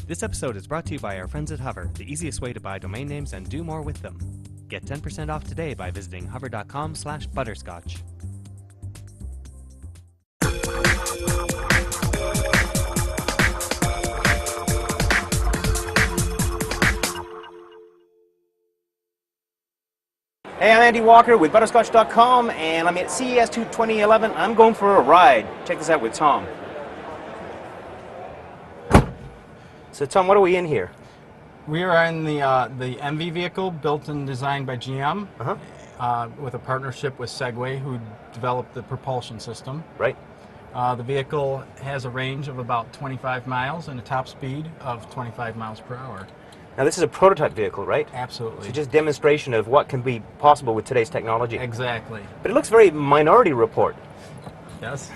This episode is brought to you by our friends at Hover, the easiest way to buy domain names and do more with them. Get 10% off today by visiting hover.com/butterscotch. Hey, I'm Andy Walker with Butterscotch.com, and I'm at CES 2011. I'm going for a ride. Check this out with Tom. So, Tom, what are we in here? We are in the MV vehicle, built and designed by GM, with a partnership with Segway, who developed the propulsion system. Right. The vehicle has a range of about 25 miles and a top speed of 25 miles per hour. Now, this is a prototype vehicle, right? Absolutely. So just demonstration of what can be possible with today's technology. Exactly. But it looks very Minority Report. Yes.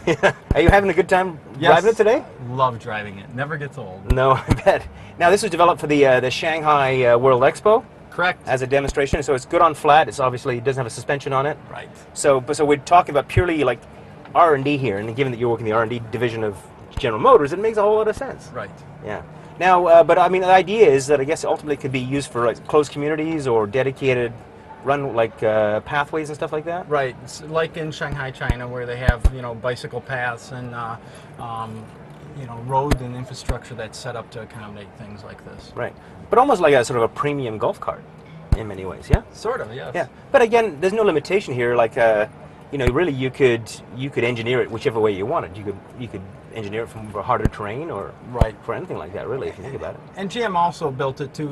Are you having a good time driving it today? Love driving it. Never gets old. No, I bet. Now, this was developed for the Shanghai World Expo. Correct. As a demonstration, so it's good on flat. It's obviously doesn't have a suspension on it. Right. So we're talking about purely like R&D here, and given that you're working the R&D division of General Motors, it makes a whole lot of sense. Right. Yeah. Now, but I mean, the idea is that I guess it ultimately could be used for like closed communities or dedicated run like pathways and stuff like that. Right. It's like in Shanghai, China, where they have bicycle paths and road and infrastructure that's set up to accommodate things like this. Right. But almost like a sort of a premium golf cart in many ways, yeah? Sort of, yes. Yeah. But again, there's no limitation here. Like, really, you could engineer it whichever way you wanted. You could engineer it for harder terrain or for anything like that, really, if you think about it. And GM also built it to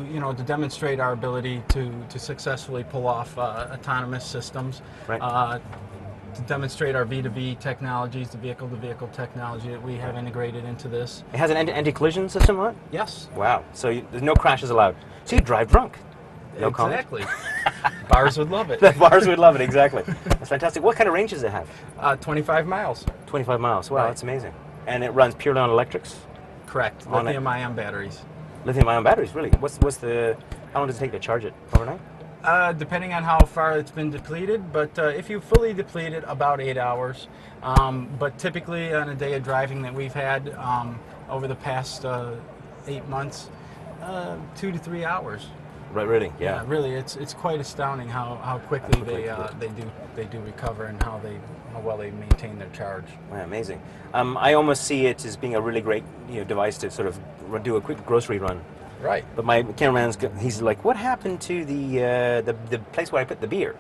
demonstrate our ability to successfully pull off autonomous systems. Right. To demonstrate our V2V technologies, the vehicle-to-vehicle technology that we have integrated into this. It has an anti-collision system on it? Yes. Wow. So there's no crashes allowed. So you drive drunk. No exactly. Bars would love it. The bars would love it, exactly. That's fantastic. What kind of range does it have? 25 miles. 25 miles. Wow, Right. That's amazing. And it runs purely on electrics? Correct. On Lithium-ion batteries. Lithium-ion batteries, really? How long does it take to charge it? Overnight? Depending on how far it's been depleted, but if you fully deplete it, about 8 hours. But typically on a day of driving that we've had over the past 8 months, 2 to 3 hours. Right, really? Yeah. Really, it's quite astounding how quickly they do recover and how well they maintain their charge. Wow, amazing. I almost see it as being a really great device to sort of do a quick grocery run. Right. But my he's like, what happened to the place where I put the beer?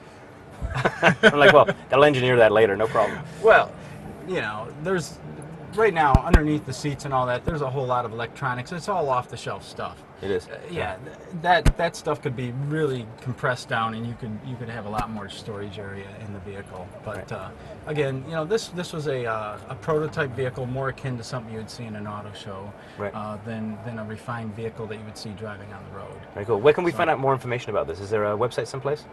I'm like, well, they'll engineer that later, no problem. Well, there's right now underneath the seats and all that, there's a whole lot of electronics. It's all off-the-shelf stuff. It is. That stuff could be really compressed down, and you could have a lot more storage area in the vehicle. But again, this was a prototype vehicle, more akin to something you would see in an auto show, than a refined vehicle that you would see driving on the road. Very cool. Where can we find out more information about this? Is there a website someplace?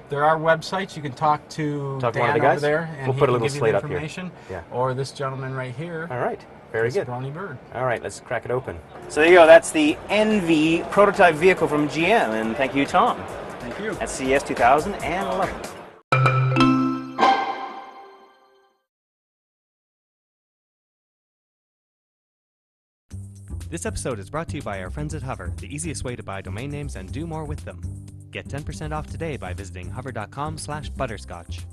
There are websites. You can talk to one of Dan the guys over there, and we'll he put a can little give you slate the up here. information. Yeah. Or this gentleman right here. All right. Very good. Scrawny bird. All right, let's crack it open. So there you go. That's the NV prototype vehicle from GM, and thank you, Tom. Thank you. At CES 2011. This episode is brought to you by our friends at Hover, the easiest way to buy domain names and do more with them. Get 10% off today by visiting hover.com/butterscotch.